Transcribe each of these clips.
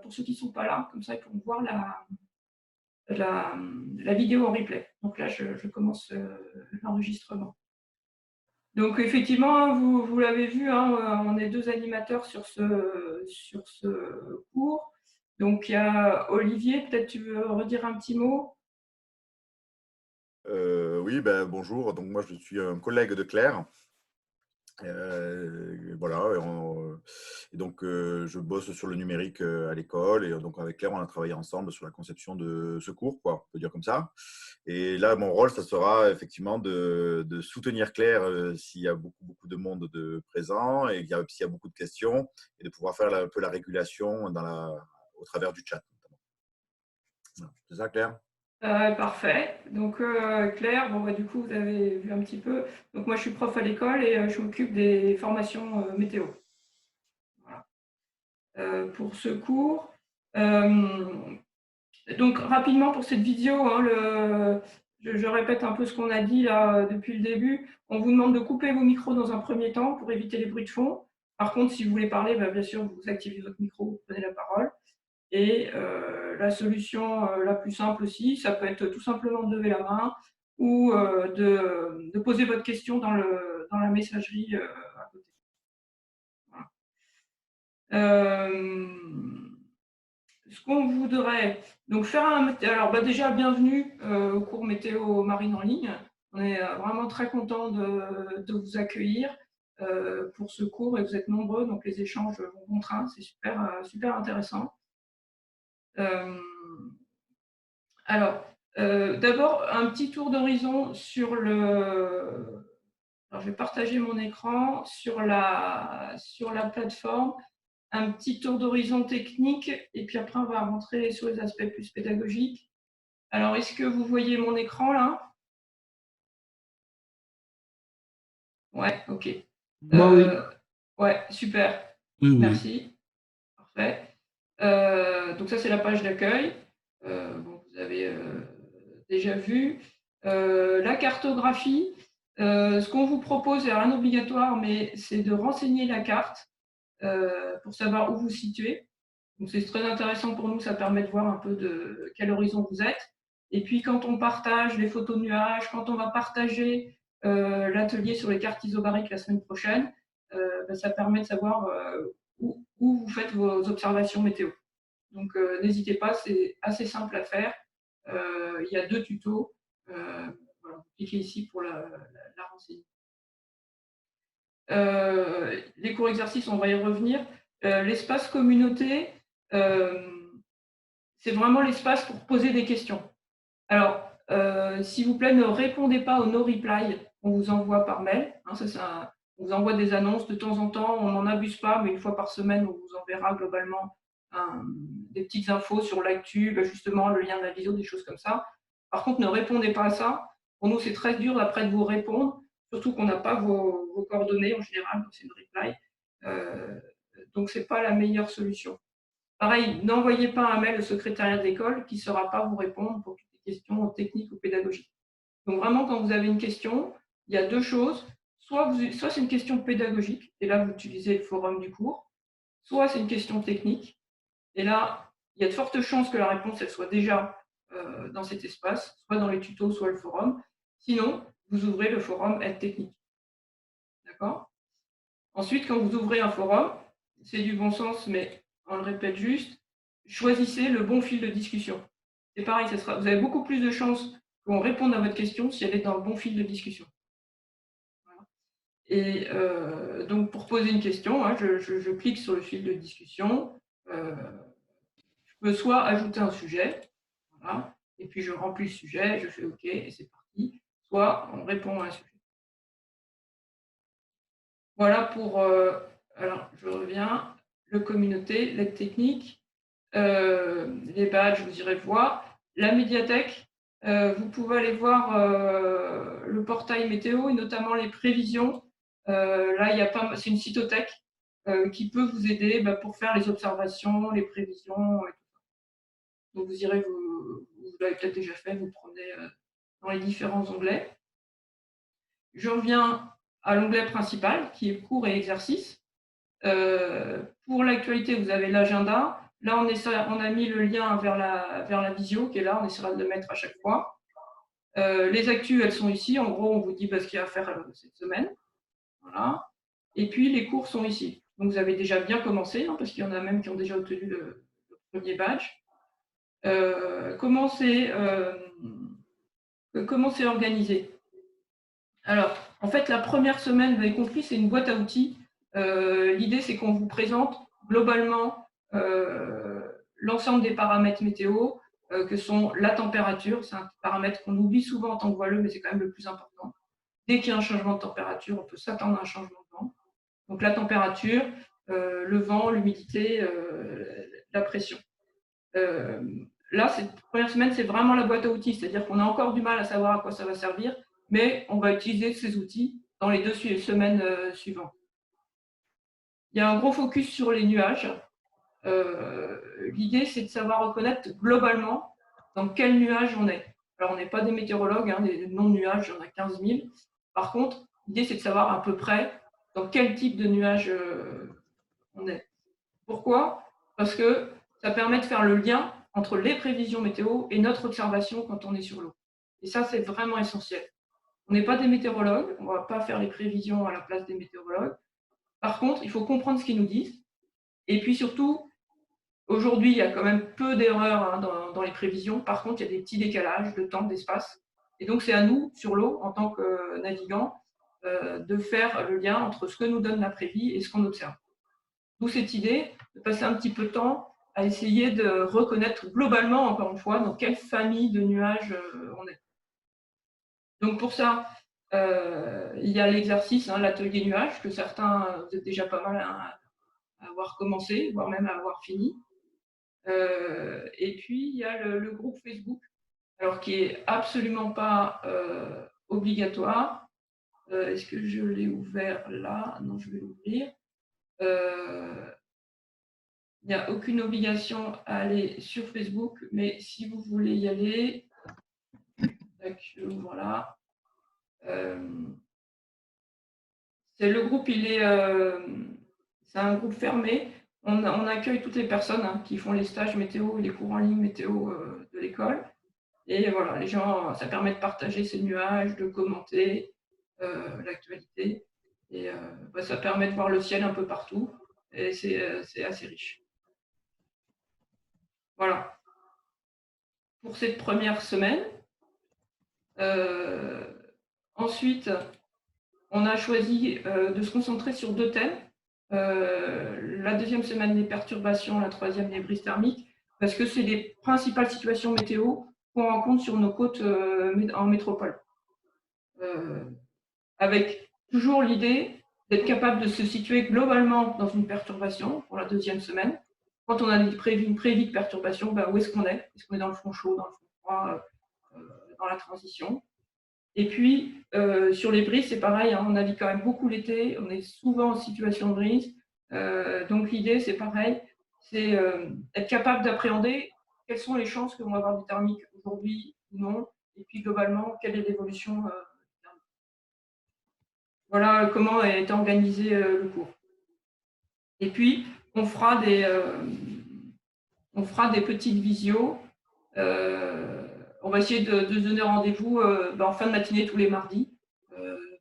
pour ceux qui ne sont pas là, comme ça ils pourront voir la vidéo en replay. Donc là, je commence l'enregistrement. Donc effectivement, hein, vous l'avez vu, hein, on est 2 animateurs sur ce cours. Donc il y a Olivier, peut-être tu veux redire un petit mot? Oui, ben, bonjour. Donc moi, je suis un collègue de Claire. Voilà. Et donc, je bosse sur le numérique à l'école. Et donc, avec Claire, on a travaillé ensemble sur la conception de ce cours, quoi, on peut dire comme ça. Et là, mon rôle, ça sera effectivement de soutenir Claire s'il y a beaucoup de monde présent et s'il y a beaucoup de questions et de pouvoir faire un peu la régulation au travers du chat, notamment. Voilà. C'est ça, Claire? Parfait. Donc Claire, bon, bah, du coup, vous avez vu un petit peu. Donc moi, je suis prof à l'école et je m'occupe des formations météo. Voilà. Pour ce cours. Donc rapidement pour cette vidéo, hein, je répète un peu ce qu'on a dit là depuis le début. On vous demande de couper vos micros dans un premier temps pour éviter les bruits de fond. Par contre, si vous voulez parler, bah, bien sûr, vous activez votre micro, vous prenez la parole. Et la solution la plus simple aussi, ça peut être tout simplement de lever la main ou de poser votre question dans la messagerie à côté. Voilà. Ce qu'on voudrait donc faire alors bah, déjà bienvenue au cours météo marine en ligne. On est vraiment très content de vous accueillir pour ce cours et vous êtes nombreux, donc les échanges vont bon train, c'est super intéressant. Alors, d'abord, un petit tour d'horizon sur le. Alors, je vais partager mon écran sur la plateforme. Un petit tour d'horizon technique et puis après, on va rentrer sur les aspects plus pédagogiques. Alors, est-ce que vous voyez mon écran là? Ouais, ok. Moi, oui. Ouais, super. Oui, oui. Merci. Parfait. Donc, ça, c'est la page d'accueil. Bon, vous avez déjà vu. La cartographie, ce qu'on vous propose, c'est rien d'obligatoire, mais c'est de renseigner la carte pour savoir où vous situez. Donc c'est très intéressant pour nous, ça permet de voir un peu de quel horizon vous êtes. Et puis quand on partage les photos de nuages, quand on va partager l'atelier sur les cartes isobariques la semaine prochaine, ça permet de savoir où vous faites vos observations météo. Donc n'hésitez pas, c'est assez simple à faire. Il y a 2 tutos. Voilà, vous cliquez ici pour la renseigner. Les cours exercices, on va y revenir. L'espace communauté, c'est vraiment l'espace pour poser des questions. Alors, s'il vous plaît, ne répondez pas au no reply qu'on vous envoie par mail. Hein, on vous envoie des annonces de temps en temps, on n'en abuse pas, mais une fois par semaine, on vous enverra globalement des petites infos sur l'actu, justement le lien de la vidéo, des choses comme ça. Par contre, ne répondez pas à ça. Pour nous, c'est très dur après de vous répondre, surtout qu'on n'a pas vos coordonnées en général, donc c'est une reply. Donc, ce n'est pas la meilleure solution. Pareil, n'envoyez pas un mail au secrétariat d'école qui ne saura pas vous répondre pour toutes les questions techniques ou pédagogiques. Donc vraiment, quand vous avez une question, il y a 2 choses. Soit c'est une question pédagogique, et là, vous utilisez le forum du cours. Soit c'est une question technique, et là, il y a de fortes chances que la réponse elle soit déjà dans cet espace, soit dans les tutos, soit le forum. Sinon, vous ouvrez le forum aide technique. D'accord? Ensuite, quand vous ouvrez un forum, c'est du bon sens, mais on le répète juste, choisissez le bon fil de discussion. C'est pareil, vous avez beaucoup plus de chances qu'on réponde à votre question si elle est dans le bon fil de discussion. Voilà. Et donc, pour poser une question, hein, je clique sur le fil de discussion. Je peux soit ajouter un sujet, voilà, et puis je remplis le sujet, je fais OK, et c'est parti. Soit on répond à un sujet. Voilà pour, alors je reviens, le communauté, l'aide technique, les badges, vous irez voir. La médiathèque, vous pouvez aller voir le portail météo et notamment les prévisions. Là, c'est une cytothèque qui peut vous aider pour faire les observations, les prévisions. Et tout ça. Donc vous irez, vous l'avez peut-être déjà fait, vous prenez dans les différents onglets. Je reviens à l'onglet principal qui est cours et exercices. Pour l'actualité, vous avez l'agenda. Là, on a mis le lien vers la visio qui est là, on essaiera de le mettre à chaque fois. Les actus, elles sont ici. En gros, on vous dit ce qu'il y a à faire cette semaine. Voilà. Et puis, les cours sont ici. Donc, vous avez déjà bien commencé, hein, parce qu'il y en a même qui ont déjà obtenu le premier badge. Comment c'est organisé? Alors, en fait, la première semaine, vous avez compris, c'est une boîte à outils. L'idée, c'est qu'on vous présente globalement l'ensemble des paramètres météo, que sont la température. C'est un paramètre qu'on oublie souvent en tant que voileux, mais c'est quand même le plus important. Dès qu'il y a un changement de température, on peut s'attendre à un changement de vent. Donc la température, le vent, l'humidité, la pression. Là, cette première semaine, c'est vraiment la boîte à outils, c'est-à-dire qu'on a encore du mal à savoir à quoi ça va servir, mais on va utiliser ces outils dans les 2 semaines suivantes. Il y a un gros focus sur les nuages. L'idée, c'est de savoir reconnaître globalement dans quel nuage on est. Alors, on n'est pas des météorologues, hein, des noms de nuages, il y en a 15 000. Par contre, l'idée, c'est de savoir à peu près dans quel type de nuage on est. Pourquoi? Parce que ça permet de faire le lien entre les prévisions météo et notre observation quand on est sur l'eau. Et ça, c'est vraiment essentiel. On n'est pas des météorologues, on ne va pas faire les prévisions à la place des météorologues. Par contre, il faut comprendre ce qu'ils nous disent. Et puis surtout, aujourd'hui, il y a quand même peu d'erreurs hein, dans les prévisions. Par contre, il y a des petits décalages de temps, d'espace. Et donc, c'est à nous, sur l'eau, en tant que navigants, de faire le lien entre ce que nous donne la prévie et ce qu'on observe. D'où cette idée de passer un petit peu de temps à essayer de reconnaître globalement, encore une fois, dans quelle famille de nuages on est. Donc pour ça, il y a l'exercice, hein, l'atelier nuage, que certains, vous êtes déjà pas mal à avoir commencé, voire même à avoir fini. Et puis, il y a le groupe Facebook, alors qui est absolument pas obligatoire. Est-ce que je l'ai ouvert là? Non, je vais l'ouvrir. Il n'y a aucune obligation à aller sur Facebook, mais si vous voulez y aller, voilà. C'est le groupe, c'est un groupe fermé. On accueille toutes les personnes hein, qui font les stages météo, les cours en ligne météo de l'école. Et voilà, les gens, ça permet de partager ces nuages, de commenter l'actualité. Et ça permet de voir le ciel un peu partout. Et c'est assez riche. Voilà. Pour cette première semaine. Ensuite, on a choisi de se concentrer sur 2 thèmes. La deuxième semaine, les perturbations, la troisième, les brises thermiques, parce que c'est les principales situations météo qu'on rencontre sur nos côtes en métropole. Avec toujours l'idée d'être capable de se situer globalement dans une perturbation pour la deuxième semaine. Quand on a une prévie de perturbation, où est-ce qu'on est? Est-ce qu'on est dans le front chaud, dans le front froid, dans la transition? Et puis, sur les brises, c'est pareil, hein, on navigue quand même beaucoup l'été, on est souvent en situation de brise. Donc, l'idée, c'est pareil, c'est être capable d'appréhender quelles sont les chances que vont avoir des thermiques aujourd'hui ou non, et puis globalement, quelle est l'évolution thermique. Voilà comment est organisé le cours. Et puis, on fera des petites visios. On va essayer de se donner rendez-vous en fin de matinée tous les mardis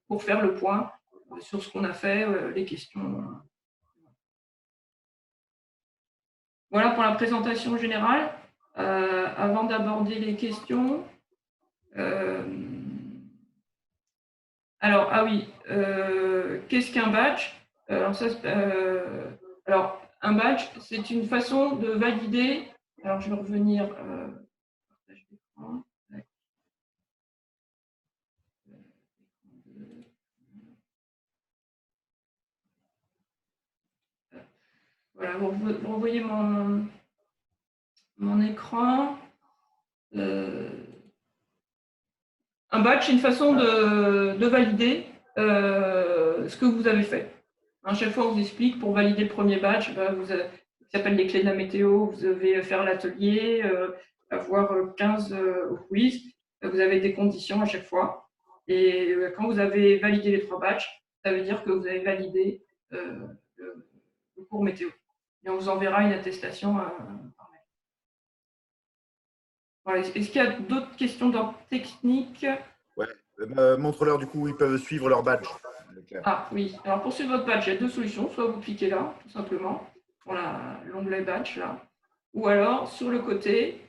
pour faire le point sur ce qu'on a fait, les questions. Voilà pour la présentation générale. Avant d'aborder les questions, alors, ah oui, qu'est-ce qu'un badge? Alors, un badge, c'est une façon de valider. Alors, je vais revenir. Partage d'écran. Voilà, vous revoyez mon écran. Un badge, c'est une façon de valider ce que vous avez fait. À chaque fois, on vous explique, pour valider le premier badge, ça s'appelle les clés de la météo, vous devez faire l'atelier, avoir 15 au quiz, vous avez des conditions à chaque fois. Et quand vous avez validé les 3 badges, ça veut dire que vous avez validé le cours météo. Et on vous enverra une attestation par mail. Voilà. Est-ce qu'il y a d'autres questions d'ordre technique? Ouais. Montre-leur du coup où ils peuvent suivre leur badge. Ah oui, alors pour suivre votre badge, il y a deux solutions. Soit vous cliquez là, tout simplement, pour l'onglet badge là, ou alors sur le côté,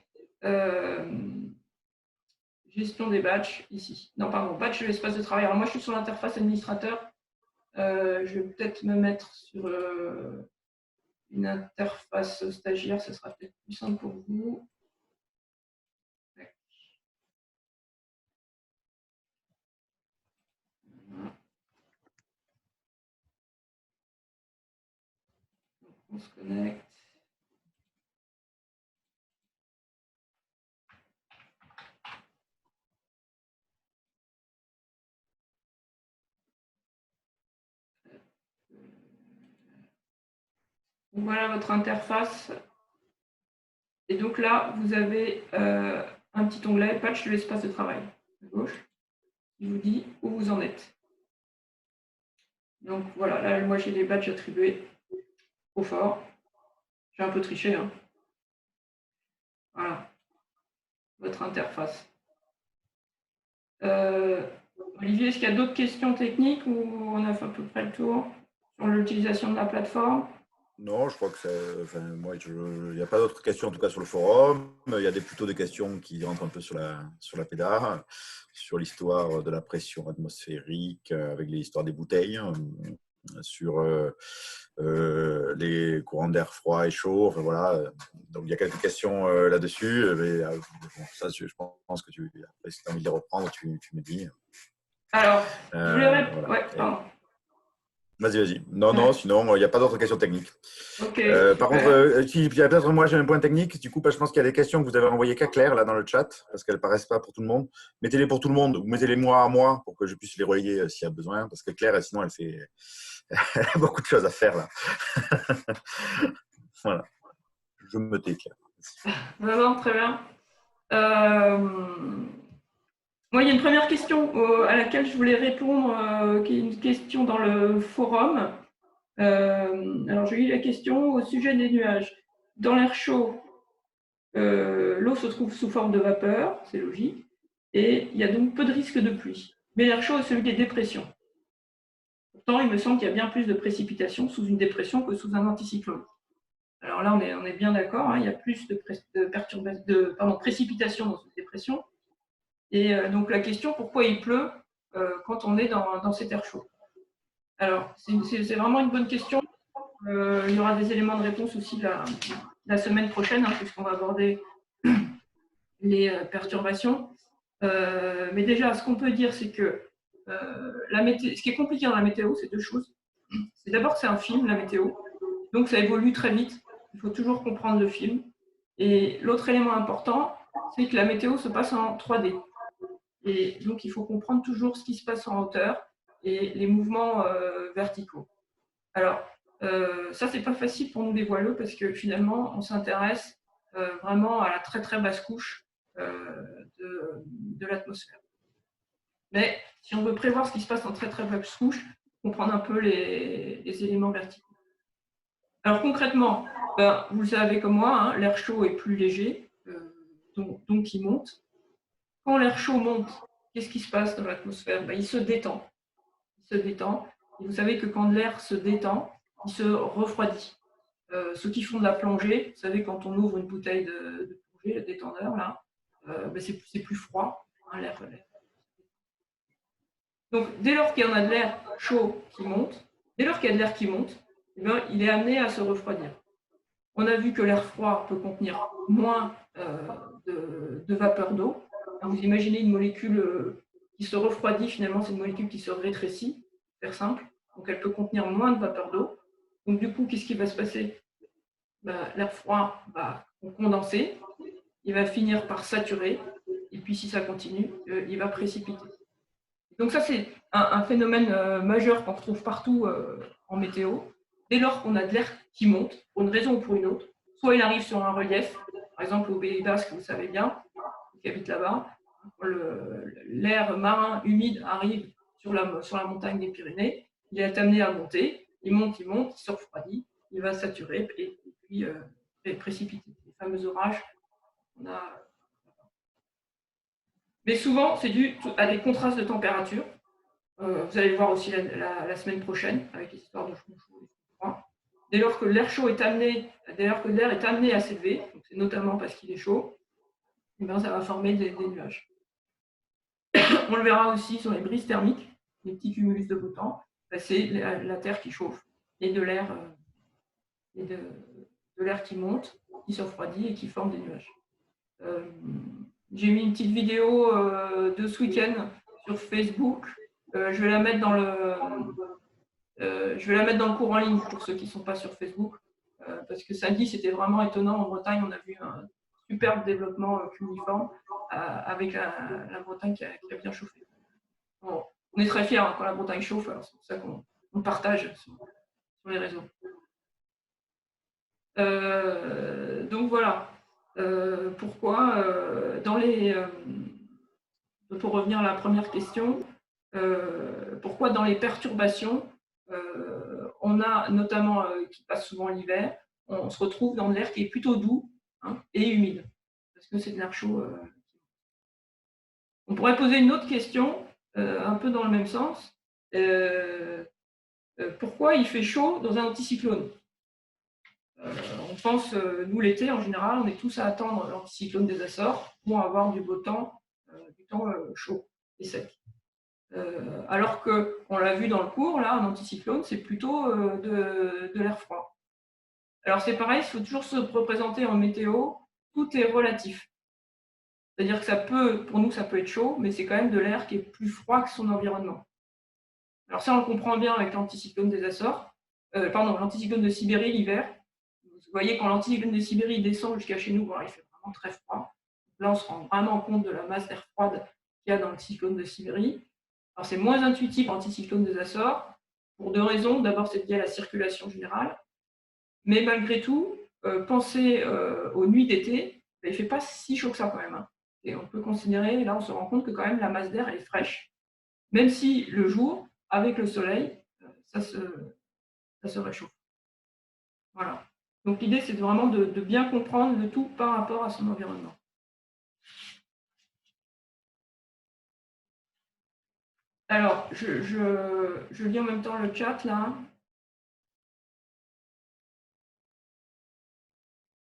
gestion des badges, ici. Non, pardon, badge de l'espace de travail. Alors moi, je suis sur l'interface administrateur. Je vais peut-être me mettre sur une interface stagiaire, ce sera peut-être plus simple pour vous. On se connecte. Voilà votre interface. Et donc là, vous avez un petit onglet patch de l'espace de travail à gauche qui vous dit où vous en êtes. Donc voilà, là, moi j'ai les badges attribués au fort. J'ai un peu triché. Hein. Voilà, votre interface. Olivier, est-ce qu'il y a d'autres questions techniques ou on a fait à peu près le tour sur l'utilisation de la plateforme? Non, je crois que c'est. Enfin, moi, il n'y a pas d'autres questions, en tout cas sur le forum. Il y a plutôt des questions qui rentrent un peu sur la PEDA, sur l'histoire de la pression atmosphérique, avec l'histoire des bouteilles, sur les courants d'air froid et chaud. Enfin, voilà. Donc, il y a quelques questions là-dessus. Mais bon, ça, je pense que après, si tu as envie de les reprendre, tu me dis. Alors, je voulais répondre. Voilà. Ouais, pardon. Vas-y, vas-y. Non, sinon, il n'y a pas d'autres questions techniques. Ok, Par contre, super. il y a peut-être moi j'ai un point technique. Du coup, je pense qu'il y a des questions que vous avez envoyées qu'à Claire là dans le chat parce qu'elles ne paraissent pas pour tout le monde. Mettez-les pour tout le monde ou mettez-les moi à moi pour que je puisse les relayer s'il y a besoin. Parce que Claire, sinon, elle a beaucoup de choses à faire là. Voilà. Je me tais, Claire. Non, très bien. Moi, il y a une première question à laquelle je voulais répondre, qui est une question dans le forum. Alors, je lis la question au sujet des nuages. Dans l'air chaud, l'eau se trouve sous forme de vapeur, c'est logique, et il y a donc peu de risque de pluie. Mais l'air chaud est celui des dépressions. Pourtant, il me semble qu'il y a bien plus de précipitations sous une dépression que sous un anticyclone. Alors là, on est bien d'accord, hein, il y a plus de précipitations dans une dépression. Et donc la question, pourquoi il pleut quand on est dans cet air chaud? Alors, c'est vraiment une bonne question. Il y aura des éléments de réponse aussi la semaine prochaine, hein, puisqu'on va aborder les perturbations. Mais déjà, ce qu'on peut dire, c'est que ce qui est compliqué dans la météo, c'est deux choses. C'est d'abord que c'est un film, la météo. Donc, ça évolue très vite. Il faut toujours comprendre le film. Et l'autre élément important, c'est que la météo se passe en 3D. Et donc, il faut comprendre toujours ce qui se passe en hauteur et les mouvements verticaux. Alors, ça, c'est pas facile pour nous les voileux parce que finalement, on s'intéresse vraiment à la très très basse couche de l'atmosphère. Mais si on veut prévoir ce qui se passe en très très basse couche, comprendre un peu les éléments verticaux. Alors concrètement, vous le savez comme moi, hein, l'air chaud est plus léger, donc il monte. Quand l'air chaud monte, qu'est-ce qui se passe dans l'atmosphère? Il se détend. Il se détend. Et vous savez que quand l'air se détend, il se refroidit. Ceux qui font de la plongée, vous savez, quand on ouvre une bouteille de plongée, le détendeur, là, c'est plus froid, hein, l'air. Donc, dès lors qu'il y en a de l'air chaud qui monte, dès lors qu'il y a de l'air qui monte, eh bien, il est amené à se refroidir. On a vu que l'air froid peut contenir moins de vapeur d'eau. Vous imaginez une molécule qui se refroidit, finalement, c'est une molécule qui se rétrécit, pour faire simple. Donc, elle peut contenir moins de vapeur d'eau. Donc, du coup, qu'est-ce qui va se passer? L'air froid va condenser, il va finir par saturer, et puis si ça continue, il va précipiter. Donc ça, c'est un phénomène majeur qu'on retrouve partout en météo. Dès lors qu'on a de l'air qui monte, pour une raison ou pour une autre, soit il arrive sur un relief, par exemple au Pays Basque, vous savez bien, qui habite là-bas, l'air marin humide arrive sur la montagne des Pyrénées, il est amené à monter, il monte, il se refroidit, il va saturer et puis précipiter. Les fameux orages, on a... Mais souvent, c'est dû à des contrastes de température. Vous allez le voir aussi la semaine prochaine avec les histoires de chaud et froid. Dès lors que l'air chaud est amené, dès lors que l'air est amené à s'élever, c'est notamment parce qu'il est chaud, eh bien, ça va former des nuages. On le verra aussi sur les brises thermiques, les petits cumulus de beau temps. C'est la terre qui chauffe et de l'air qui monte, qui se refroidit et qui forme des nuages. J'ai mis une petite vidéo de ce week-end sur Facebook. Je vais la mettre dans le cours en ligne pour ceux qui ne sont pas sur Facebook, parce que samedi, c'était vraiment étonnant. En Bretagne, on a vu un superbe développement cumuliforme avec la Bretagne qui a bien chauffé. Bon, on est très fiers quand la Bretagne chauffe, c'est pour ça qu'on partage sur les réseaux. Donc voilà. Pourquoi pour revenir à la première question, pourquoi dans les perturbations, on a notamment, qui passe souvent l'hiver, on se retrouve dans de l'air qui est plutôt doux et humide, parce que c'est de l'air chaud. On pourrait poser une autre question, un peu dans le même sens. Pourquoi il fait chaud dans un anticyclone ? On pense, nous l'été en général, on est tous à attendre l'anticyclone des Açores pour avoir du beau temps, du temps chaud et sec. Alors qu'on l'a vu dans le cours, là, un anticyclone, c'est plutôt de l'air froid. Alors c'est pareil, il faut toujours se représenter en météo, tout est relatif. C'est-à-dire que pour nous, ça peut être chaud, mais c'est quand même de l'air qui est plus froid que son environnement. Alors ça, on le comprend bien avec l'anticyclone des Açores, l'anticyclone de Sibérie l'hiver. Vous voyez, quand l'anticyclone de Sibérie descend jusqu'à chez nous, voilà, il fait vraiment très froid. Là, on se rend vraiment compte de la masse d'air froide qu'il y a dans le cyclone de Sibérie. Alors, c'est moins intuitif l'anticyclone des Açores, pour deux raisons. D'abord, c'est lié à la circulation générale. Mais malgré tout, pensez aux nuits d'été, il ne fait pas si chaud que ça quand même. Et on peut considérer, là, on se rend compte que quand même la masse d'air est fraîche. Même si le jour, avec le soleil, ça se réchauffe. Voilà. Donc l'idée, c'est vraiment de bien comprendre le tout par rapport à son environnement. Alors, je lis en même temps le chat là.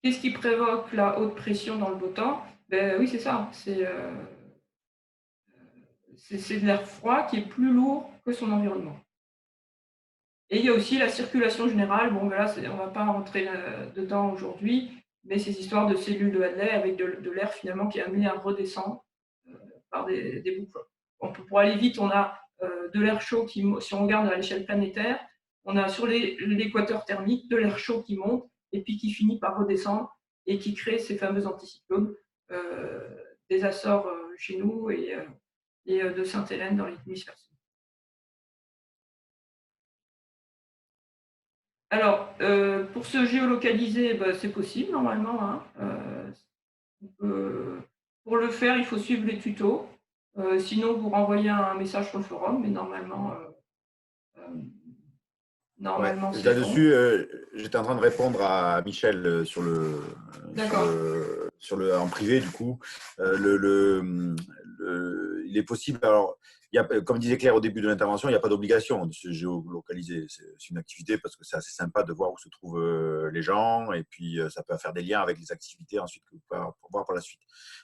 Qu'est-ce qui provoque la haute pression dans le beau temps? Ben oui, c'est ça. C'est de l'air froid qui est plus lourd que son environnement. Et il y a aussi la circulation générale. Bon, ben là, on ne va pas rentrer dedans aujourd'hui, mais ces histoires de cellules de Hadley avec de l'air finalement qui est amené à redescendre par des boucles. Pour aller vite, on a de l'air chaud qui, si on regarde à l'échelle planétaire, on a sur l'équateur thermique de l'air chaud qui monte et puis qui finit par redescendre et qui crée ces fameux anticyclones des Açores chez nous et de Sainte-Hélène dans l'hémisphère sud. Alors, pour se géolocaliser, c'est possible normalement. Hein. Pour le faire, il faut suivre les tutos. Sinon, vous renvoyez un message sur le forum, mais normalement, c'est là-dessus, j'étais en train de répondre à Michel en privé, du coup. Il est possible, alors, comme disait Claire au début de l'intervention, il n'y a pas d'obligation de se géolocaliser. C'est une activité parce que c'est assez sympa de voir où se trouvent les gens et puis ça peut faire des liens avec les activités ensuite que vous pouvez voir par la suite.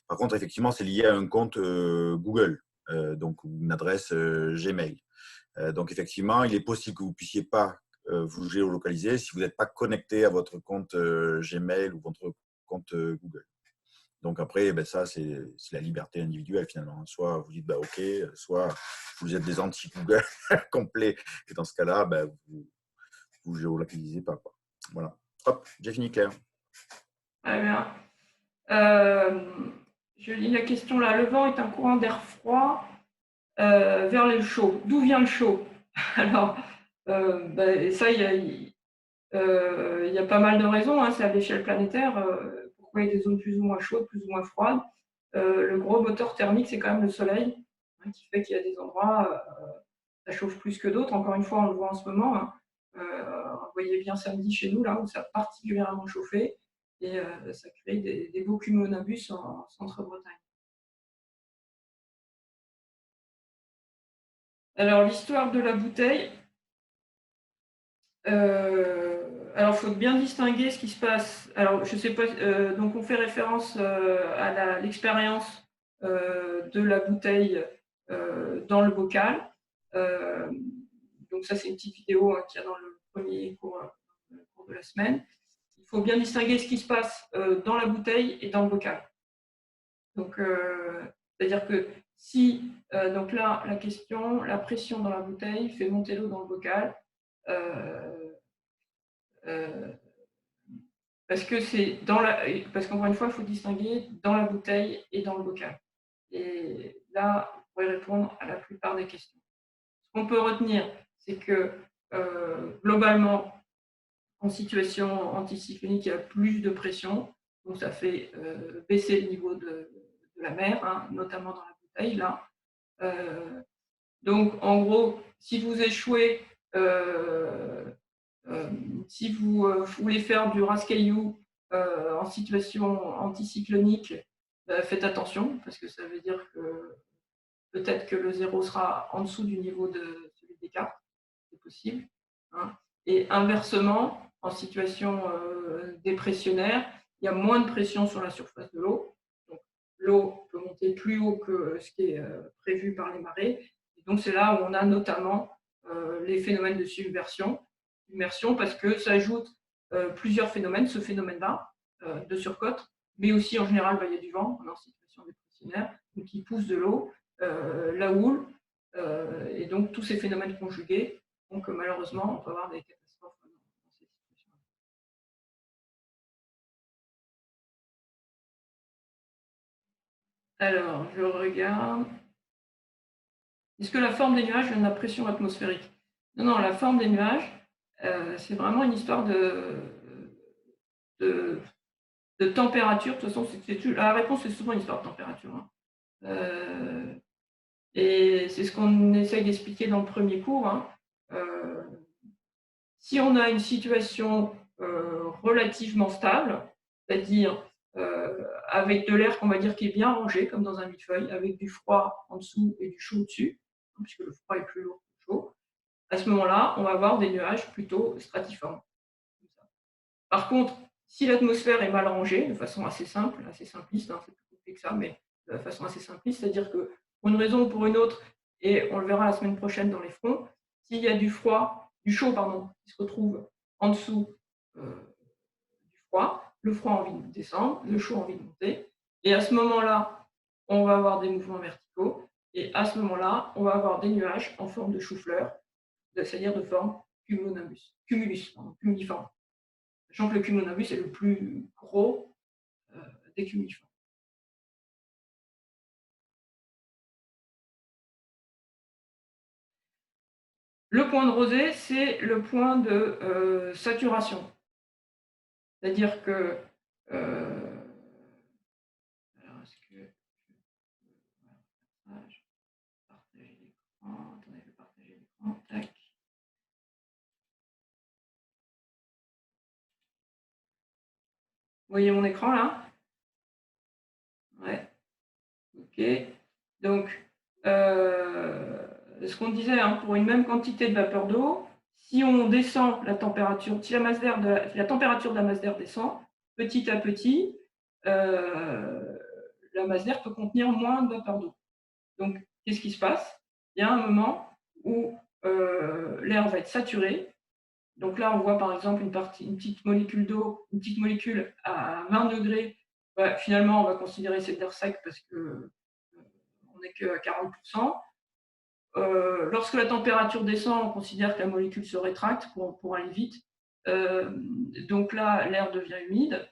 Par contre, effectivement, c'est lié à un compte Google, donc une adresse Gmail. Donc, effectivement, il est possible que vous ne puissiez pas vous géolocaliser si vous n'êtes pas connecté à votre compte Gmail ou votre compte Google. Donc après, ça, c'est la liberté individuelle finalement. Soit vous dites OK, soit vous êtes des anti-Google complets. Et dans ce cas-là, vous ne géolocalisez pas. Quoi. Voilà. Hop, j'ai fini, Claire. Très bien. Je lis la question là. Le vent est un courant d'air froid vers le chaud. D'où vient le chaud? Alors, ça, il y a pas mal de raisons. Hein. C'est à l'échelle planétaire. Pourquoi il y a des zones plus ou moins chaudes, plus ou moins froides. Le gros moteur thermique, c'est quand même le soleil, qui fait qu'il y a des endroits, ça chauffe plus que d'autres. Encore une fois, on le voit en ce moment. Hein. Vous voyez bien samedi chez nous, là, où ça a particulièrement chauffé, et ça crée des beaux cumulonimbus en centre-Bretagne. Alors, l'histoire de la bouteille, alors il faut bien distinguer ce qui se passe. Alors, je sais pas, donc on fait référence à l'expérience de la bouteille dans le bocal. Euh, donc ça, c'est une petite vidéo qu'il y a dans le premier cours, le cours de la semaine. Il faut bien distinguer ce qui se passe dans la bouteille et dans le bocal. Donc, c'est-à-dire que si, donc là, la question, la pression dans la bouteille fait monter l'eau dans le bocal, euh, euh, parce que c'est dans la, parce qu'encore une fois, il faut distinguer dans la bouteille et dans le bocal. Et là, vous pourrez répondre à la plupart des questions. Ce qu'on peut retenir, c'est que globalement, en situation anticyclonique, il y a plus de pression, donc ça fait baisser le niveau de la mer, hein, notamment dans la bouteille là. Donc en gros, si vous échouez, si vous voulez faire du rascaillou en situation anticyclonique, faites attention, parce que ça veut dire que peut-être que le zéro sera en dessous du niveau de celui des cartes, c'est possible, hein. Et inversement, en situation dépressionnaire, il y a moins de pression sur la surface de l'eau. Donc l'eau peut monter plus haut que ce qui est prévu par les marées. Et donc c'est là où on a notamment les phénomènes de submersion, parce que ça ajoute plusieurs phénomènes, ce phénomène-là de surcote, mais aussi en général, il y a du vent, on est en situation dépressionnaire, qui pousse de l'eau, la houle, et donc tous ces phénomènes conjugués. Donc malheureusement, on peut avoir des catastrophes dans ces situations. Alors, je regarde. Est-ce que la forme des nuages vient de la pression atmosphérique? Non, non, la forme des nuages, c'est vraiment une histoire de, de température. De toute façon, la réponse est souvent une histoire de température, hein. Et c'est ce qu'on essaye d'expliquer dans le premier cours, hein. Si on a une situation relativement stable, c'est-à-dire avec de l'air qu'on va dire qui est bien rangé, comme dans un millefeuille, avec du froid en dessous et du chaud au-dessus, puisque le froid est plus lourd que le chaud, à ce moment-là, on va avoir des nuages plutôt stratiformes. Par contre, si l'atmosphère est mal rangée, de façon assez simple, assez simpliste, hein, c'est plus compliqué que ça, mais de façon assez simpliste, c'est-à-dire que pour une raison ou pour une autre, et on le verra la semaine prochaine dans les fronts, s'il y a du chaud, qui se retrouve en dessous du froid, le froid a envie de descendre, le chaud a envie de monter, et à ce moment-là, on va avoir des mouvements verticaux, et à ce moment-là, on va avoir des nuages en forme de chou-fleur, c'est-à-dire de forme cumuliforme. Sachant que le cumulonimbus est le plus gros des cumuliformes. Le point de rosée, c'est le point de saturation. C'est-à-dire que alors, est-ce que je vais partager l'écran? Attendez, je vais partager l'écran. Tac. Vous voyez mon écran là? Ouais. Ok. Donc, ce qu'on disait, hein, pour une même quantité de vapeur d'eau, si on descend la température, si la température de la masse d'air descend, petit à petit, la masse d'air peut contenir moins de vapeur d'eau. Donc, qu'est-ce qui se passe? Il y a un moment où l'air va être saturé. Donc là, on voit par exemple une petite molécule d'eau, une petite molécule à 20 degrés. Bah, finalement, on va considérer c'est de l'air sec parce que on n'est qu'à 40%. Lorsque la température descend, on considère que la molécule se rétracte pour aller vite. Donc là, l'air devient humide.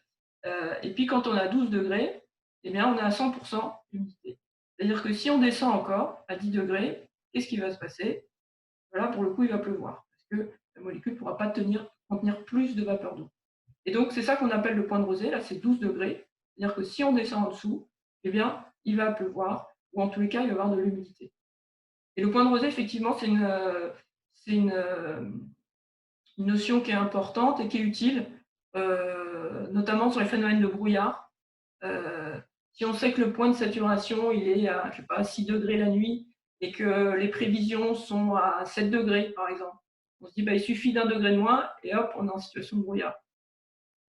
Et puis quand on a 12 degrés, eh bien, on est à 100% d'humidité. C'est-à-dire que si on descend encore à 10 degrés, qu'est-ce qui va se passer? Là, pour le coup, il va pleuvoir, parce que la molécule ne pourra pas contenir plus de vapeur d'eau. Et donc, c'est ça qu'on appelle le point de rosée, là, c'est 12 degrés. C'est-à-dire que si on descend en dessous, eh bien, il va pleuvoir, ou en tous les cas, il va y avoir de l'humidité. Et le point de rosée, effectivement, c'est une une notion qui est importante et qui est utile, notamment sur les phénomènes de brouillard. Si on sait que le point de saturation, il est à, je sais pas, 6 degrés la nuit et que les prévisions sont à 7 degrés, par exemple, on se dit, bah, il suffit d'un degré de moins et hop, on est en situation de brouillard.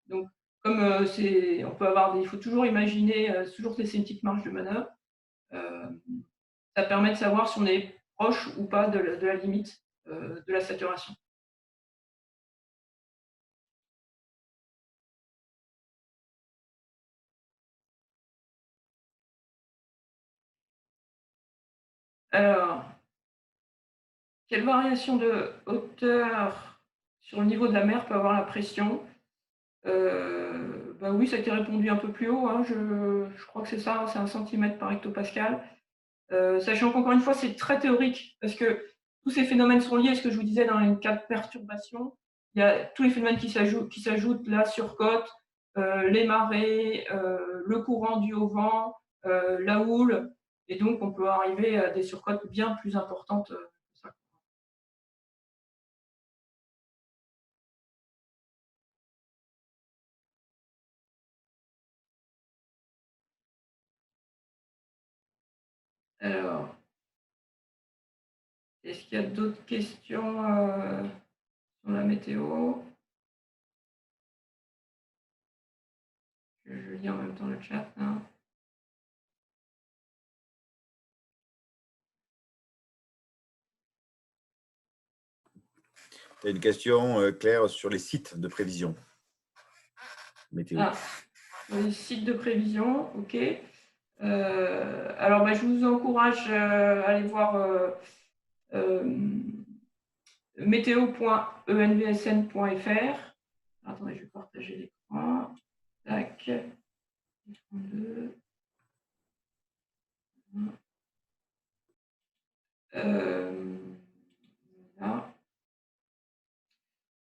Donc, comme on peut avoir il faut toujours imaginer, toujours laisser une petite marge de manœuvre. Ça permet de savoir si on est proche ou pas de la limite de la saturation. Alors, quelle variation de hauteur sur le niveau de la mer peut avoir la pression? Bah oui, ça a été répondu un peu plus haut, hein, je crois que c'est ça, hein, c'est 1 centimètre par hectopascal. Sachant qu'encore une fois, c'est très théorique parce que tous ces phénomènes sont liés à ce que je vous disais dans les cas de perturbation. Il y a tous les phénomènes qui s'ajoutent, la surcote, les marées, le courant dû au vent, la houle et donc on peut arriver à des surcotes bien plus importantes, que ça. Alors, est-ce qu'il y a d'autres questions, sur la météo? Je lis en même temps le chat, là. Il y a une question, Claire, sur les sites de prévision météo. Ah, les sites de prévision, OK. Alors, bah, je vous encourage à aller voir météo.envsn.fr. Attendez, je vais partager l'écran. Tac. Deux. Là.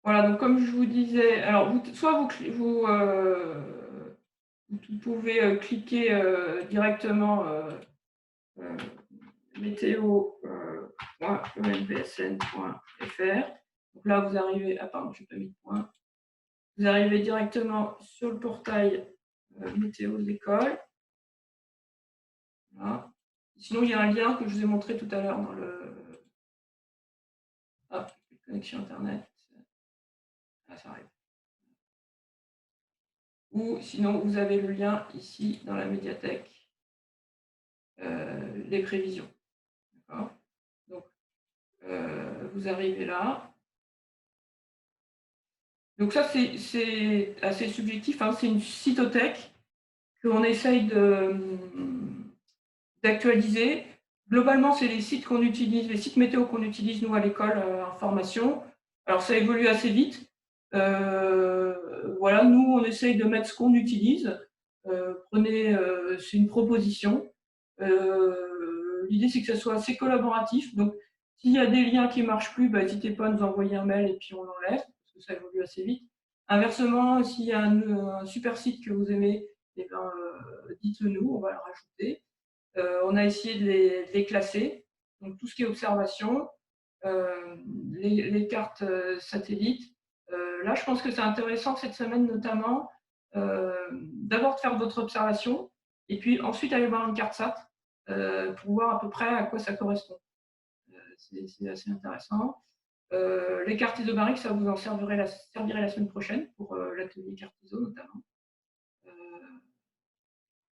Voilà, donc comme je vous disais, alors soit vous pouvez cliquer directement météo.envsn.fr. Donc là, vous arrivez. Ah, pardon, je n'ai pas mis de point. Vous arrivez directement sur le portail météo de l'école. Voilà. Sinon, il y a un lien que je vous ai montré tout à l'heure dans le. Hop, connexion Internet. Ah, ça arrive. Ou sinon, vous avez le lien ici dans la médiathèque, les prévisions. D'accord. Donc, vous arrivez là. Donc ça, c'est assez subjectif, hein. C'est une cytothèque qu'on essaye d'actualiser. Globalement, c'est les sites qu'on utilise, les sites météo qu'on utilise, nous, à l'école, en formation. Alors, ça évolue assez vite. Voilà, nous, on essaye de mettre ce qu'on utilise. Prenez, c'est une proposition. L'idée, c'est que ça soit assez collaboratif. Donc, s'il y a des liens qui ne marchent plus, bah, n'hésitez pas à nous envoyer un mail et puis on l'enlève, parce que ça évolue assez vite. Inversement, s'il y a un super site que vous aimez, eh ben, dites-le nous, on va le rajouter. On a essayé de les classer. Donc, tout ce qui est observation, les cartes satellites. Là, je pense que c'est intéressant cette semaine notamment, d'abord de faire votre observation et puis ensuite aller voir une carte sat pour voir à peu près à quoi ça correspond. C'est assez intéressant. Les cartes isobariques, ça vous en servirait la semaine prochaine pour l'atelier carte iso notamment.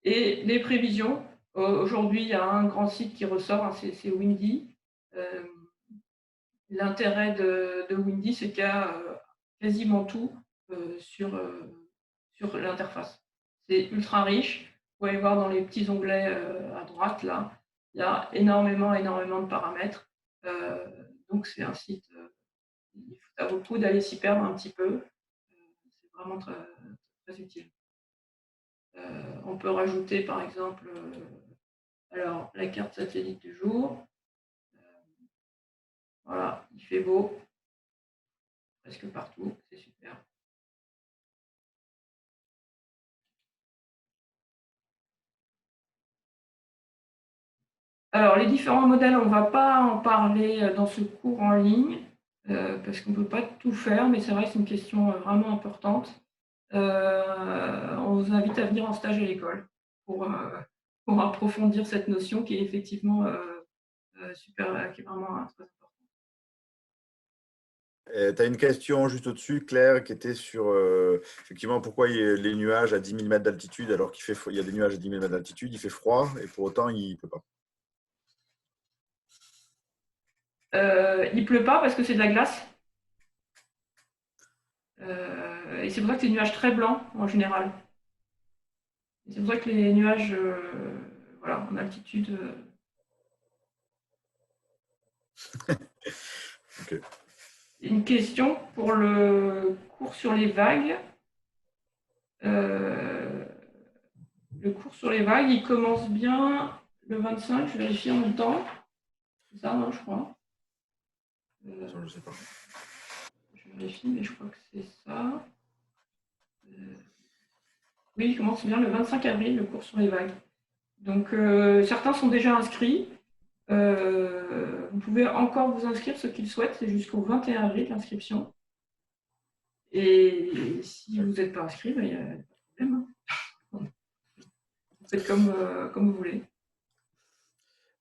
Et les prévisions, aujourd'hui, il y a un grand site qui ressort, hein, c'est Windy. L'intérêt de Windy, c'est qu'il y a quasiment tout sur l'interface. C'est ultra riche. Vous pouvez voir dans les petits onglets à droite, là, il y a énormément de paramètres. Donc, c'est un site, ça vaut le coup d'aller s'y perdre un petit peu. C'est vraiment très, très utile. On peut rajouter, par exemple, alors, la carte satellite du jour. Voilà, il fait beau presque partout, c'est super. Alors, les différents modèles, on ne va pas en parler dans ce cours en ligne. parce qu'on ne peut pas tout faire, mais c'est vrai que c'est une question vraiment importante. On vous invite à venir en stage à l'école pour approfondir cette notion qui est effectivement super, qui est vraiment très importante. Tu as une question juste au-dessus, Claire, qui était sur effectivement pourquoi il y a les nuages à 10 000 mètres d'altitude alors il y a des nuages à 10 000 mètres d'altitude, il fait froid et pour autant il ne pleut pas. Il pleut pas parce que c'est de la glace. Et c'est pour ça que c'est des nuages très blancs en général. Et c'est pour ça que les nuages voilà, en altitude. Ok. Une question pour le cours sur les vagues. Euh, le cours sur les vagues, il commence bien le 25, je vérifie en même temps. C'est ça, non, je crois. Ça, je sais pas. Je vérifie, mais je crois que c'est ça. Oui, il commence bien le 25 avril, le cours sur les vagues. Donc, certains sont déjà inscrits. Vous pouvez encore vous inscrire, ceux qui le souhaitent, c'est jusqu'au 21 avril l'inscription. Et si vous n'êtes pas inscrit, il n'y a pas de problème. Vous faites comme vous voulez.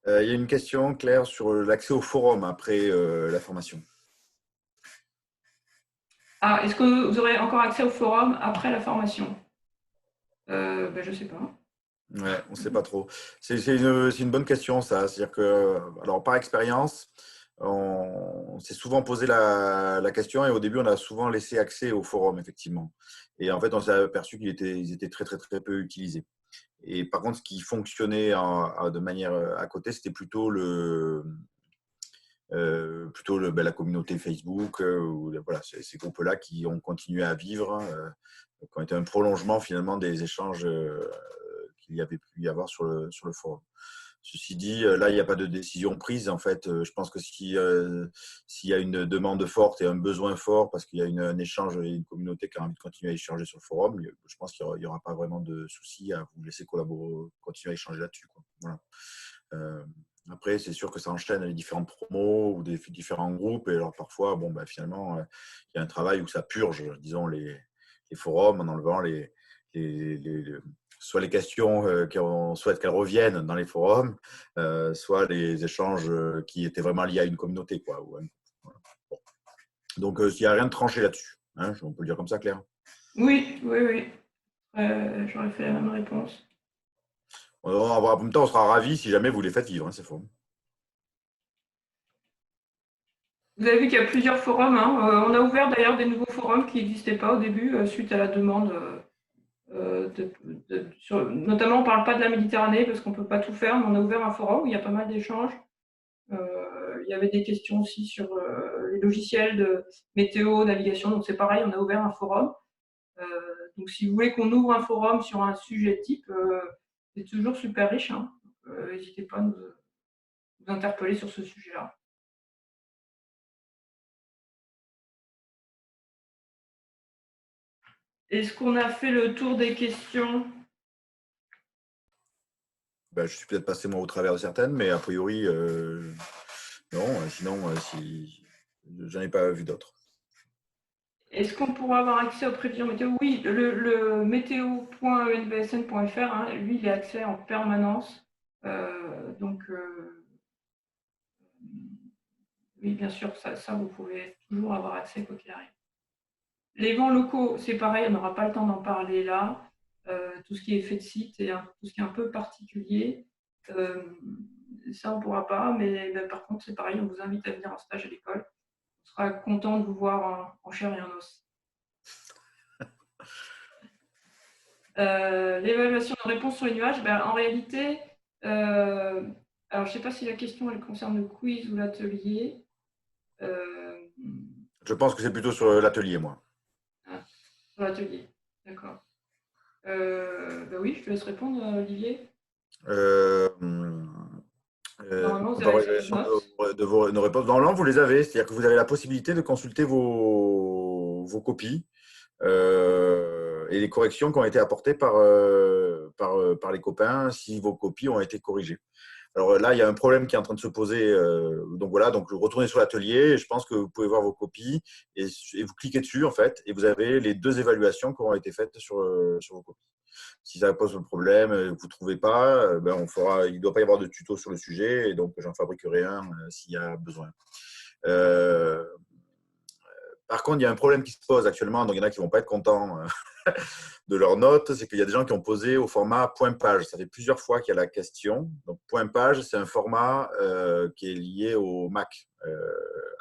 Il y a une question, Claire, sur l'accès au forum après la formation. Ah, est-ce que vous aurez encore accès au forum après la formation? Je ne sais pas. Ouais, on ne sait pas trop. C'est une bonne question, ça. C'est-à-dire que, alors, par expérience, on s'est souvent posé la question et au début, on a souvent laissé accès au forum, effectivement. Et en fait, on s'est aperçu ils étaient très, très, très peu utilisés. Et par contre, ce qui fonctionnait de manière à côté, c'était plutôt la communauté Facebook, voilà, ces groupes-là qui ont continué à vivre, qui ont été un prolongement finalement des échanges qu'il y avait pu y avoir sur le forum. Ceci dit, là, il n'y a pas de décision prise. En fait, je pense que s'il y a une demande forte et un besoin fort, parce qu'il y a un échange et une communauté qui a envie de continuer à échanger sur le forum, je pense qu'il n'y aura pas vraiment de souci à vous laisser collaborer, continuer à échanger là-dessus. Voilà. Après, c'est sûr que ça enchaîne les différentes promos ou des différents groupes. Et alors, parfois, finalement, il y a un travail où ça purge, disons, les forums en enlevant soit les questions qu'on souhaite qu'elles reviennent dans les forums, soit les échanges qui étaient vraiment liés à une communauté, quoi. Voilà. Bon. Donc, il n'y a rien de tranché là-dessus. Hein, on peut le dire comme ça, Claire. Oui, oui, oui. J'aurais fait la même réponse. En même temps, on sera ravis si jamais vous les faites vivre, hein, ces forums. Vous avez vu qu'il y a plusieurs forums. Hein. On a ouvert d'ailleurs des nouveaux forums qui n'existaient pas au début, suite à la demande. Notamment, on ne parle pas de la Méditerranée parce qu'on ne peut pas tout faire, mais on a ouvert un forum où il y a pas mal d'échanges. Il y avait des questions aussi sur les logiciels de météo, navigation. Donc c'est pareil, on a ouvert un forum. Euh, donc si vous voulez qu'on ouvre un forum sur un sujet type, c'est toujours super riche. Hein. N'hésitez pas à nous interpeller sur ce sujet-là. Est-ce qu'on a fait le tour des questions? Je suis peut-être passé moi au travers de certaines, mais a priori, non. Sinon, si j'en ai pas vu d'autres. Est-ce qu'on pourra avoir accès aux prévisions météo? Oui, le météo.envsn.fr, hein, lui, il est accès en permanence. Oui, bien sûr, ça, vous pouvez toujours avoir accès quoi qu'il arrive. Les vents locaux, c'est pareil, on n'aura pas le temps d'en parler là. Tout ce qui est effet de site et tout ce qui est un peu particulier, ça, on ne pourra pas. Mais par contre, c'est pareil, on vous invite à venir en stage à l'école. On sera content de vous voir en chair et en os. L'évaluation de réponse sur les nuages, en réalité, alors je ne sais pas si la question elle concerne le quiz ou l'atelier. Je pense que c'est plutôt sur l'atelier, moi. Sur l'atelier, d'accord. Oui, je te laisse répondre, Olivier. Euh, Normalement, vous Quant avez à sur votre l'évaluation note. de nos réponses, normalement, vous les avez. C'est-à-dire que vous avez la possibilité de consulter vos copies et les corrections qui ont été apportées par les copains si vos copies ont été corrigées. Alors là, il y a un problème qui est en train de se poser. Donc voilà, donc retournez sur l'atelier. Je pense que vous pouvez voir vos copies et vous cliquez dessus en fait, et vous avez les 2 évaluations qui auront été faites sur vos copies. Si ça pose un problème, que vous ne trouvez pas, ben il ne doit pas y avoir de tuto sur le sujet, et donc j'en fabriquerai un s'il y a besoin. Par contre, il y a un problème qui se pose actuellement, donc il y en a qui ne vont pas être contents de leurs notes, c'est qu'il y a des gens qui ont posé au format point-page. Ça fait plusieurs fois qu'il y a la question. Donc, point-page, c'est un format qui est lié au Mac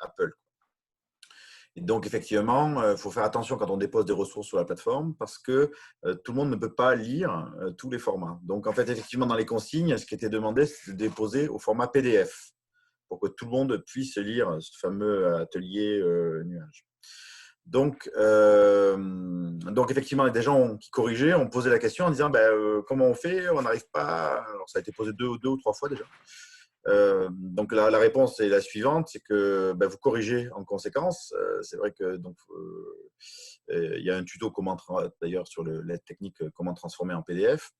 Apple. Et donc, effectivement, il faut faire attention quand on dépose des ressources sur la plateforme parce que tout le monde ne peut pas lire tous les formats. Donc, en fait, effectivement, dans les consignes, ce qui était demandé, c'est de déposer au format PDF pour que tout le monde puisse lire ce fameux atelier nuage. Donc, effectivement, il y a des gens qui corrigeaient, ont posé la question en disant comment on fait, on n'arrive pas. Alors, ça a été posé deux ou trois fois déjà. Donc, la réponse est la suivante, c'est que vous corrigez en conséquence. C'est vrai que il y a un tuto d'ailleurs sur l'aide technique comment transformer en PDF.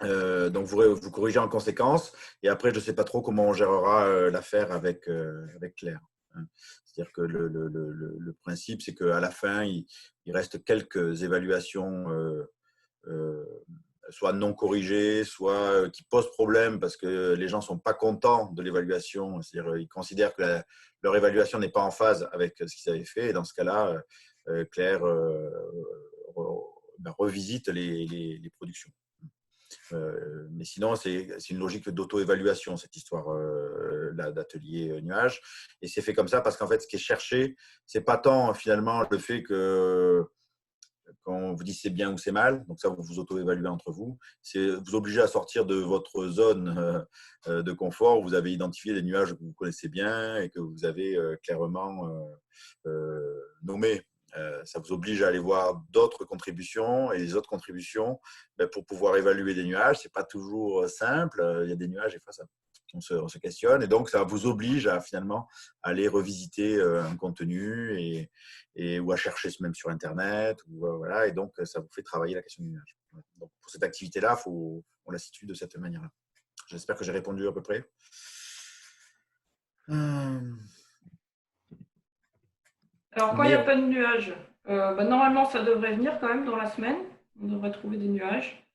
Donc, vous corrigez en conséquence. Et après, je ne sais pas trop comment on gérera l'affaire avec Claire. C'est-à-dire que le principe, c'est qu'à la fin, il reste quelques évaluations, soit non corrigées, soit qui posent problème parce que les gens ne sont pas contents de l'évaluation. C'est-à-dire qu'ils considèrent que leur évaluation n'est pas en phase avec ce qu'ils avaient fait. Et dans ce cas-là, Claire revisite les productions. Mais sinon, c'est une logique d'auto-évaluation, cette histoire d'atelier nuage. Et c'est fait comme ça parce qu'en fait, ce qui est cherché, c'est pas tant finalement le fait que quand on vous dit c'est bien ou c'est mal, donc ça vous vous auto-évaluez entre vous, c'est vous obliger à sortir de votre zone de confort où vous avez identifié des nuages que vous connaissez bien et que vous avez clairement nommés. Ça vous oblige à aller voir d'autres contributions et les autres contributions pour pouvoir évaluer des nuages. Ce n'est pas toujours simple. Il y a des nuages et fois, on se questionne. Et donc, ça vous oblige à finalement aller revisiter un contenu ou à chercher même sur Internet. Voilà, et donc, ça vous fait travailler la question du nuage. Donc, pour cette activité-là, on la situe de cette manière-là. J'espère que j'ai répondu à peu près. Alors, quand il n'y a pas de nuages, normalement, ça devrait venir quand même dans la semaine. On devrait trouver des nuages.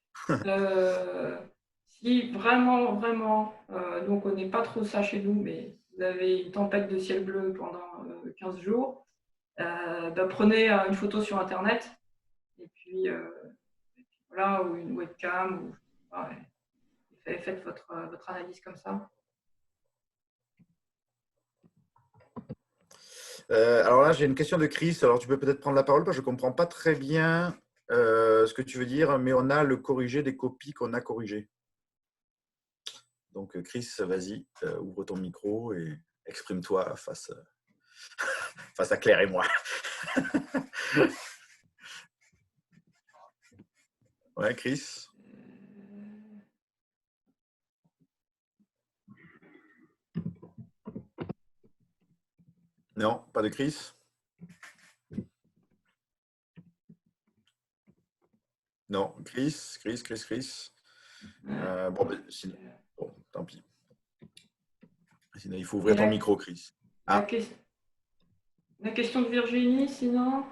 Si vraiment, vraiment, nous on ne connaît pas trop ça chez nous, mais vous avez une tempête de ciel bleu pendant 15 jours, prenez une photo sur Internet et puis voilà, ou une webcam, et faites votre analyse comme ça. Alors là, j'ai une question de Chris. Alors, tu peux peut-être prendre la parole parce que je ne comprends pas très bien ce que tu veux dire, mais on a le corrigé des copies qu'on a corrigées. Donc, Chris, vas-y, ouvre ton micro et exprime-toi face à Claire et moi. Ouais, Chris. Non, pas de Chris. Non, Chris. Bon, tant pis. Sinon, il faut ouvrir ton micro, Chris. La question de Virginie, sinon.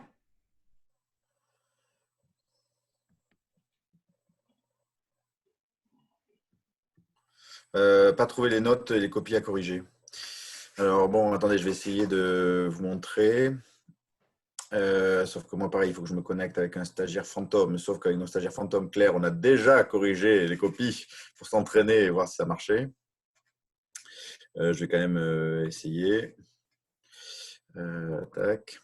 Pas trouver les notes et les copies à corriger. Alors bon, attendez, je vais essayer de vous montrer. Sauf que moi, pareil, il faut que je me connecte avec un stagiaire fantôme. Sauf qu'avec nos stagiaires fantômes, Claire, on a déjà corrigé les copies pour s'entraîner et voir si ça marchait. Je vais quand même essayer. Tac.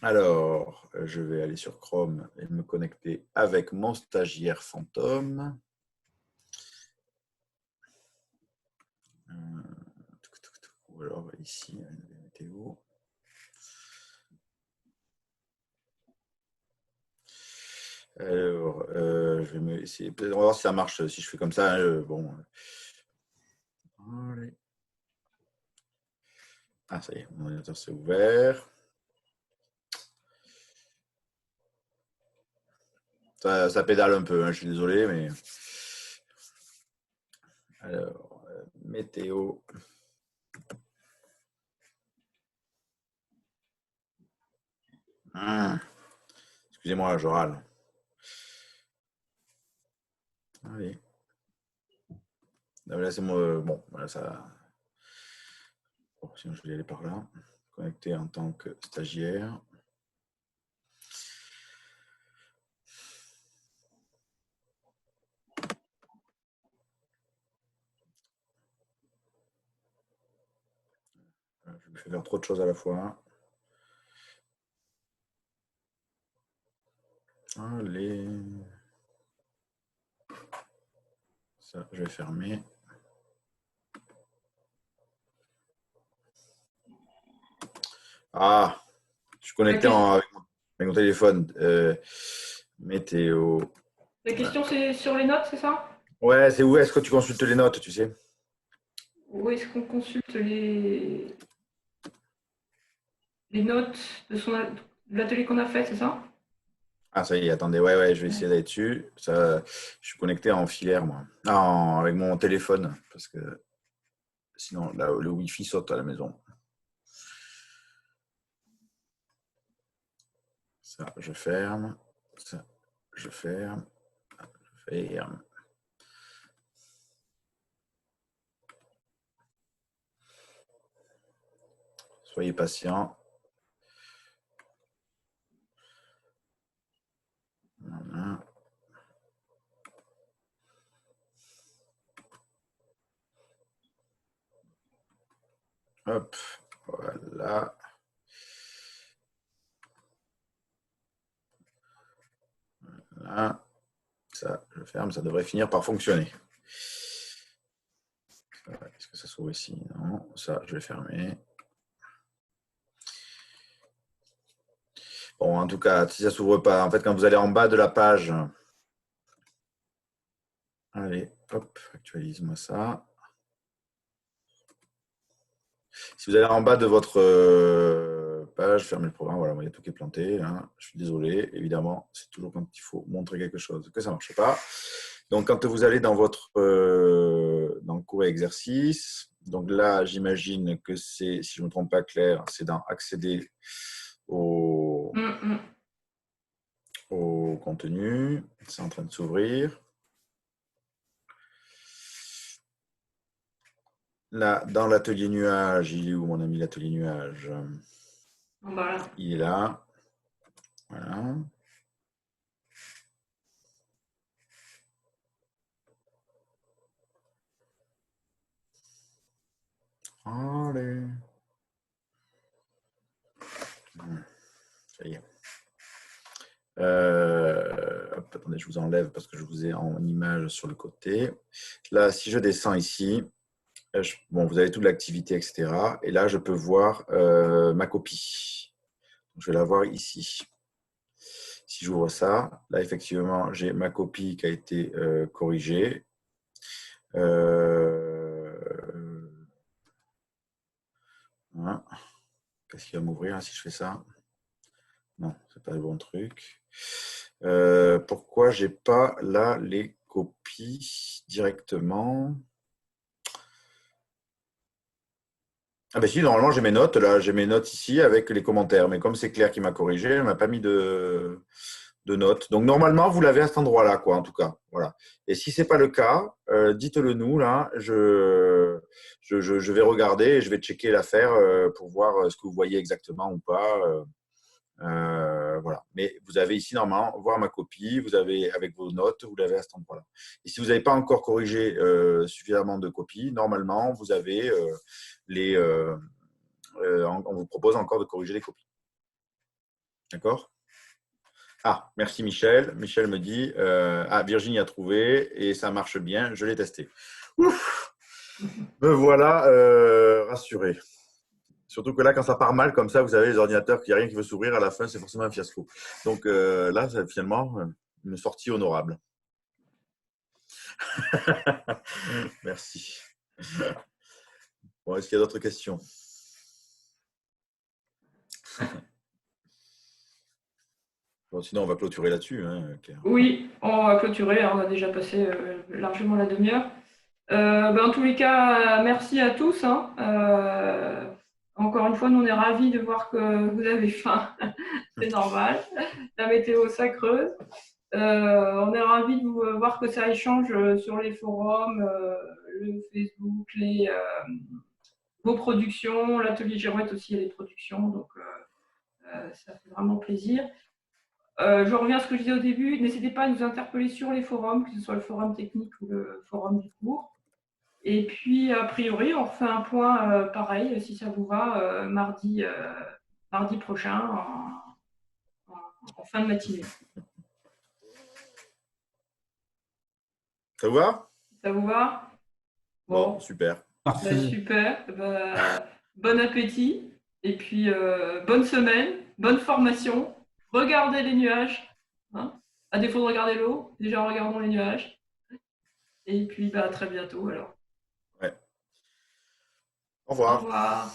Alors, je vais aller sur Chrome et me connecter avec mon stagiaire fantôme. Ou alors ici, météo. Alors, je vais essayer. On va voir si ça marche si je fais comme ça. Bon. Allez. Ah, ça y est, mon ordinateur s'est ouvert. Ça pédale un peu, hein, je suis désolé, mais. Alors, météo. Excusez-moi, je râle. Allez. Là, c'est moi. Bon, voilà, ça. Bon, sinon, je vais y aller par là. Connecté en tant que stagiaire. Je me fais faire trop de choses à la fois. Allez. Ça, je vais fermer. Ah, je suis connecté avec mon téléphone. Météo. La question, c'est sur les notes, c'est ça? Ouais, c'est où est-ce que tu consultes les notes, tu sais? Où est-ce qu'on consulte les notes de l'atelier qu'on a fait, c'est ça? Ah, ça y est, attendez, ouais, je vais essayer d'aller dessus. Ça, je suis connecté en filaire, moi. Avec mon téléphone, parce que sinon, là, le Wi-Fi saute à la maison. Ça, je ferme. Ça, je ferme. Je ferme. Soyez patient. Voilà. Hop, voilà. Voilà. Ça, je ferme, ça devrait finir par fonctionner. Est-ce que ça s'ouvre ici? Non, ça, je vais fermer. Bon, en tout cas, si ça ne s'ouvre pas, en fait, quand vous allez en bas de la page, allez, hop, actualise-moi ça. Si vous allez en bas de votre page, fermez le programme. Voilà, il y a tout qui est planté. Hein. Je suis désolé. Évidemment, c'est toujours quand il faut montrer quelque chose que ça ne marche pas. Donc, quand vous allez dans votre dans le cours et exercice, donc là, j'imagine que c'est, si je ne me trompe pas, Claire, c'est dans accéder au contenu. C'est en train de s'ouvrir. Là, dans l'atelier nuage, il est où mon ami l'atelier nuage? Voilà. Il est là. Voilà. Allez. Ça y est. Hop, attendez, je vous enlève parce que je vous ai en image sur le côté. Là, si je descends ici, bon, vous avez toute l'activité, etc. Et là, je peux voir ma copie. Je vais la voir ici. Si j'ouvre ça, là, effectivement, j'ai ma copie qui a été corrigée. Voilà. Qu'est-ce qui va m'ouvrir si je fais ça? Non, c'est pas le bon truc. Pourquoi j'ai pas là les copies directement? Ah ben si, normalement j'ai mes notes, là j'ai mes notes ici avec les commentaires, mais comme c'est Claire qui m'a corrigé, elle m'a pas mis de notes. Donc normalement vous l'avez à cet endroit-là, quoi, en tout cas. Voilà. Et si c'est pas le cas, dites-le nous là, je vais regarder et je vais checker l'affaire pour voir ce que vous voyez exactement ou pas. Voilà. Mais vous avez ici normalement voir ma copie, vous avez avec vos notes, vous l'avez à cet endroit-là. Et si vous n'avez pas encore corrigé suffisamment de copies, normalement vous avez les. On vous propose encore de corriger les copies. D'accord? Ah, merci Michel. Michel me dit Virginie a trouvé et ça marche bien, je l'ai testé. Ouf! Me voilà rassuré. Surtout que là, quand ça part mal comme ça, vous avez les ordinateurs qui n'y a rien qui veut s'ouvrir à la fin, c'est forcément un fiasco. Donc là, c'est finalement une sortie honorable. Merci. Bon, est-ce qu'il y a d'autres questions? Bon, sinon, on va clôturer là-dessus. Hein, Oui, on va clôturer. On a déjà passé largement la demi-heure. En tous les cas, merci à tous, hein. Encore une fois, nous on est ravis de voir que vous avez faim. C'est normal. La météo, ça creuse. On est ravis de voir que ça échange sur les forums, le Facebook, vos productions. L'atelier Girouette aussi, il y a des productions, donc ça fait vraiment plaisir. Je reviens à ce que je disais au début. N'hésitez pas à nous interpeller sur les forums, que ce soit le forum technique ou le forum du cours. Et puis, a priori, on refait un point pareil, si ça vous va, mardi prochain, en fin de matinée. Ça vous va? Ça vous va? Bon, super. Super. Bon appétit. Et puis, bonne semaine, bonne formation. Regardez les nuages. Hein, à défaut de regarder l'eau, déjà regardons les nuages. Et puis, à très bientôt alors. Ouais. Au Au revoir. revoir.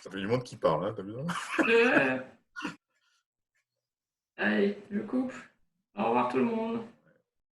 Ça fait du monde qui parle, hein, t'as vu ça? Allez, je coupe. Au revoir tout le monde.